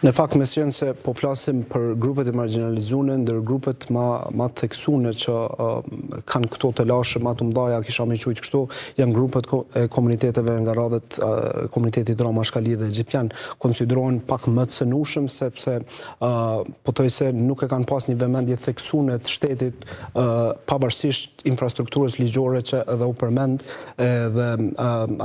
Në fakt me qenë se po flasim për grupet e marginalizuar, ndër grupet ma të theksune që kanë këto të lashe ma të mdaja, kisha me qujtë kështu, janë grupet e komuniteteve nga radhët komunitetit Roma Shkali dhe Egjiptian, konsiderohen pak më të cënushëm, sepse potoj se nuk e kanë pas një vëmendje theksune të shtetit, pavarësisht infrastrukturës ligjore që edhe u përmend dhe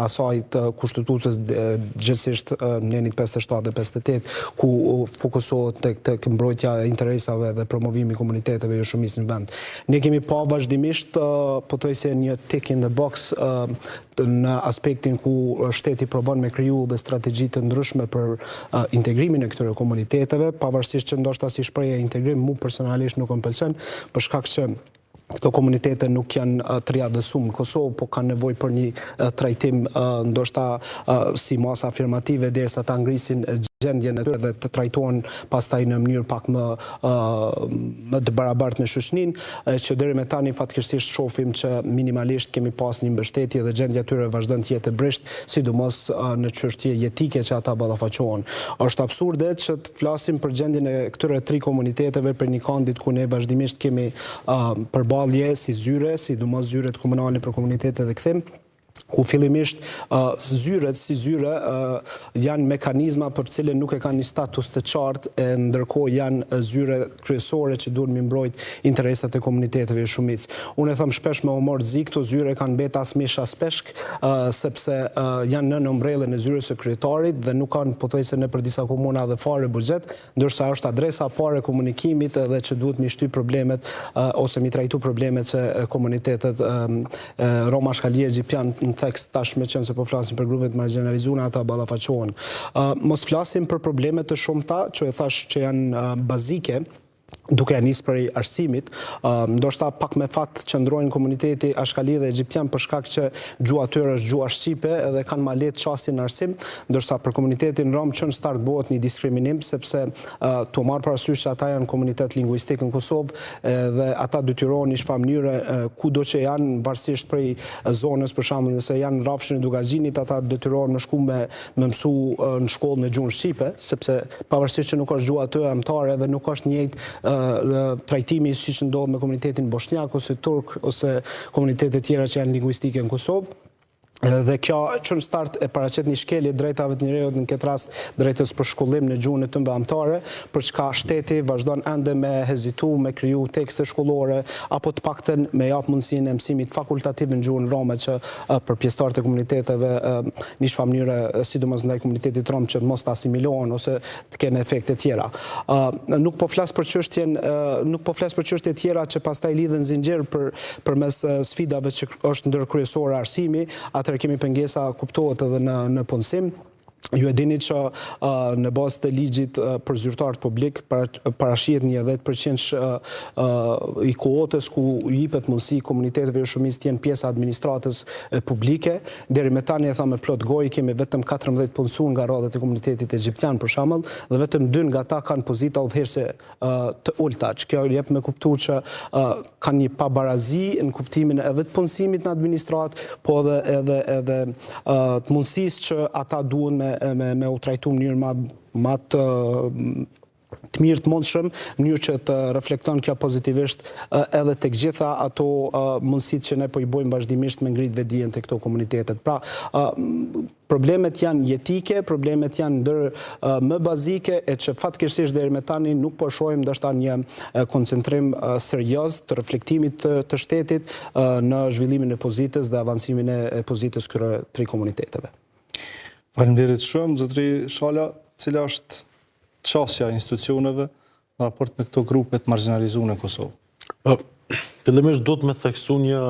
asaj të kushtetutës gjithësisht njenit 57 dhe 58, ku fokusohet tek mbrojtja e interesave dhe promovimi i komuniteteve jo shumicë në vend. Ne kemi pa vazhdimisht potoj se një tick in the box në aspektin ku shteti provon me kriju dhe strategji të ndryshme për integrimin e këtyre komuniteteve, pavarësisht që ndoshta si shprehje integrim mu personalisht nuk më pëlqen, për shkak që këto komunitete nuk janë të riadhësuar në Kosovë, po kanë nevojë për një trajtim ndoshta si masa afirmative derisa ta ngrisin gjendjen e tyre dhe të trajtohen pastaj në mënyrë pak më të barabartë me shoqërinë, që deri me tani fatkeqësisht shohim që minimalisht kemi pas një mbështetje dhe gjendja e tyre vazhdon të jetë e brisht, sidomos në çështje jetike që ata ballafaqohen. Është absurde që të flasim për gjendjen e këtyre tri komuniteteve për një kandit ku ne vazhdimisht kemi përballje si zyre, sidomos zyret komunale për komunitete dhe kthim, ku fillimisht zyret si zyre janë mekanizma për cilën nuk e kanë një status të qartë, ndërkohë janë zyre kryesore që duhen mi mbrojt interesat e komuniteteve shumicë. Unë e them shpesh me humor zi, këto zyre kanë bet as mish as peshk, sepse janë në umbrellën e zyrës së kryetarit dhe nuk kanë pothuajse në për disa komuna dhe fare buxhet, ndërsa është adresa parë e komunikimit dhe që duhet mi shty problemet ose mi trajtu problemet që komunitetet Roma Shkali Egjiptian në tekst tashme qenë se po flasim për grupet marginalizuar, ata ballafaqohen. Mos flasim për probleme të shumta që e thash që janë bazike, duke nisë prej arsimit, ndoshta pak me fat qëndrojnë komuniteti Ashkali dhe Egjiptian për shkak që gjuha tyre është gjuha shqipe edhe kanë ma lehtë qasin në arsim, ndërsa për komunitetin Rom që në start bëhet një diskriminim, sepse të marrë parasysh që ata janë komunitet lingvistik në Kosovë dhe ata detyrohen në çfarë mënyre kudo që janë, varësisht prej zonës, për shembull nëse janë rrafshin e Dugaxhinit, ata detyrohen në shku me mësu në shkollë në gjuhën shqipe, sepse pavarësisht që nuk është gjuha tyre amtare dhe nuk është njëjtë trajtimi siç ndodh me komunitetin bosnjak ose turk ose komunitetet tjera që janë lingvistike në Kosovë. Dhe kjo që në start e paraqet një shkelje drejtave të njerëzit, në këtë rast drejtës për shkollim në gjuhën e tyre amtare, për çka shteti vazhdon ende me hezitu, me kriju tekste shkollore apo të paktën me jap mundësinë e mësimit fakultativ në gjuhën rome që për pjesëtarët e komuniteteve në një mënyrë, sidomos ndaj komunitetit rom që mos të asimilohen ose të kenë efekte tjera. Nuk po flas për çështje tjera që pastaj lidhen zinxhir përmes sfidave që është ndërkryesore arsimi. Atëherë kemi pengesa kuptohet edhe në punësim. Ju e dini që në bazë të ligjit për zyrtarët publik parashihet një 10% i kuotës ku jepet mundësi komuniteteve jo shumicë të jenë pjesë administratës publike. Deri me tani e thamë me plot gojë kemi vetëm 14 punësuar nga radhët e komunitetit egjiptian për shembull, dhe vetëm 2 nga ata kanë pozita udhëheqëse të ulta. Kjo jep me kuptuar që kanë një pabarazi në kuptimin edhe të punësimit në administrat, po edhe të mundësisë që ata duhen me u trajtu në mënyrë ma të mirë të mundshëm, në mënyrë që të reflekton kjo pozitivisht edhe tek gjitha ato mundësitë që ne po i bojmë vazhdimisht me ngrit vetdijen te këto komunitetet. Pra, problemet janë jetike, problemet janë ndër më bazike e që fatkeqësisht deri me tani nuk po shohim ndoshta një koncentrim serioz të reflektimit të shtetit në zhvillimin e pozitës dhe avancimin e pozitës këtyre tri komuniteteve. Faleminderit shumë, zotëri Shala, cila është çësia e institucioneve në raport me këto grupe të marginalizuar në Kosovë? Fillimisht do të më theksu një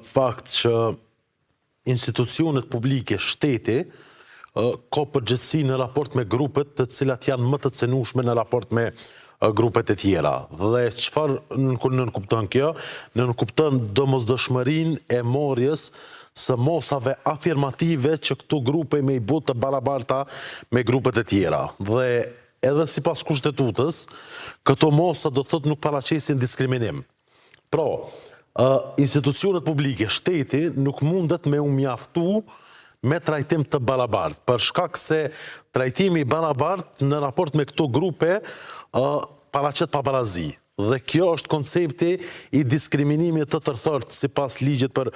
fakt që institucionet publike, shteti, ka përgjegjësi në raport me grupet të cilat janë më të cenueshme në raport me grupet e tjera. Dhe çfarë nënkupton kjo? Nënkupton domosdoshmërinë e marrjes së mosave afirmative që këto grupe me i botë të barabarta me grupet e tjera. Dhe edhe sipas kushtetutës, këto mosa do të thotë nuk paraqesin diskriminim. Pra, institucionet publike, shteti nuk mundet me u mjaftu me trajtim të barabartë, për shkak se trajtimi i barabartë në raport me këto grupe paraqet paparazi. Dhe kjo është koncepti i diskriminimit të tërthërt sipas ligjit për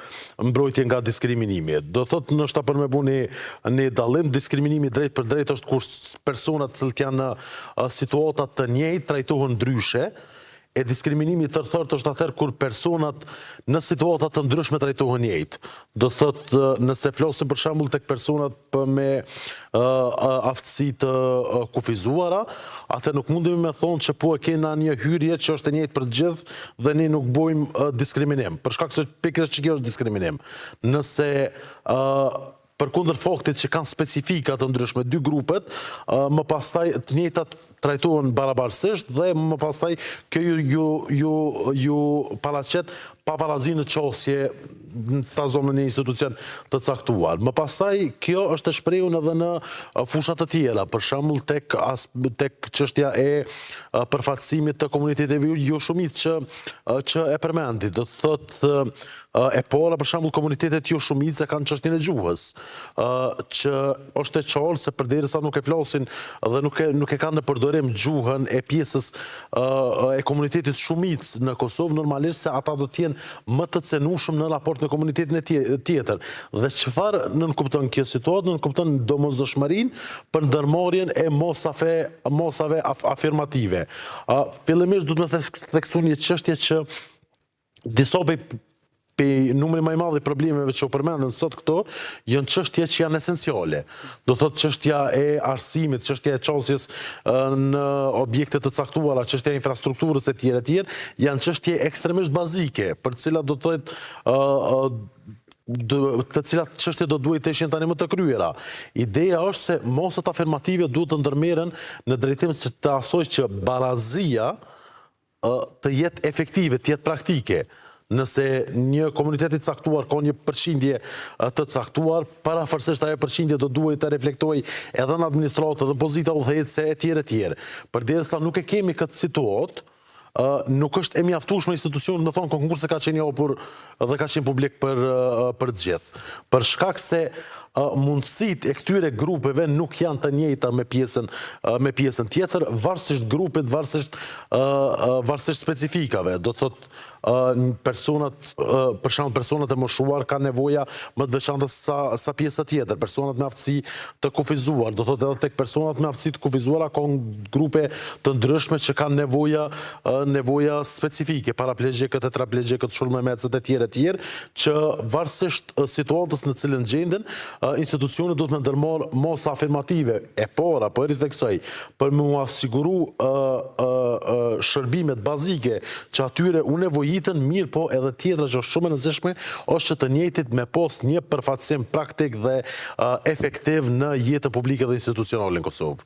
mbrojtje nga diskriminimi. Do thotë nështë për me bu një dallim, diskriminimi drejt për drejt është kur personat cilët janë në situatat të njëjtë trajtohen ndryshe, e diskriminimi tërthërt është atëherë kur personat në situatat të ndryshme trajtohen njëjtë. Do thotë nëse flasim për shembull tek personat me aftësi të kufizuara, atë nuk mundemi me thonë që po e kena një hyrje që është e njëjtë për të gjithë dhe ne nuk bojmë diskriminim, për shkak se pikërisht që kjo është diskriminim. Nëse përkundër faktit që kanë specifika të ndryshme dy grupet, më pastaj të njëjtat trajtohen barabartësisht dhe më pastaj kjo ju paraqet paparazi në çështje ta zonë në një institucion të caktuar. Më pastaj kjo është e shprehur edhe në fusha të tjera, për shembull tek çështja e përfaqësimit të komuniteteve jo shumicë që e përmendi. Do thotë e para, për shembull, komunitetet jo shumicë kanë çështjen e gjuhës, që është e qartë se përderisa nuk e flasin dhe nuk e kanë në përdorim gjuhën e pjesës e komunitetit shumicë në Kosovë, normalisht se ata do të jenë më të cenueshëm në raport me komunitetin e tjetër. Dhe çfarë nënkupton kjo situatë? Nënkupton domosdoshmërinë për ndërmarrjen e mosave afirmative. Fillimisht duhet të theksu një çështje që disa numri më i madh i problemeve që u përmendën sot këto janë çështje që janë esenciale. Do thotë çështja e arsimit, çështja e çështjes në objekte të caktuara, çështja e infrastrukturës e tjera, janë çështje ekstremisht bazike, për të cilat do thotë të cilat çështje do duhet të ishin tani më të kryera. Ideja është se mosat afirmative duhet të ndërmerren në drejtim të asoj që barazia të jetë efektive, të jetë praktike. Nëse një komunitet i caktuar ka një përqindje të caktuar, parafersisht ajo përqindje do duhet të reflektojë edhe në administratë dhe pozita udhëheqëse e tjerë. Përderisa nuk e kemi këtë situatë, nuk është e mjaftueshme institucionit me thonë konkursi ka qenë hapur dhe ka qenë publik për të gjithë. Për shkak se mundësit e këtyre grupeve nuk janë të njëjta me pjesën tjetër, varësisht grupit, varësisht specifikave. Do thotë personat, për shembull personat e moshuar kanë nevoja më të veçanta sa pjesa tjetër, personat me aftësi të kufizuar, do thotë edhe tek personat me aftësi të kufizuara ka grupe të ndryshme që kanë nevoja specifike, paraplegjikët, tetraplegjikët, shurmëmecët e tjerë, që varësisht situatës në cilën gjenden, institucionet duhet me ndërmarrë mosa afirmative e para, po e ritheksoj, për me u asiguru shërbimet bazike që atyre u nevojitën, mirë po edhe tjetra që është shumë e rëndësishme është që të njëjtit me pas një përfaqësim praktik dhe efektiv në jetën publike dhe institucionale në Kosovë.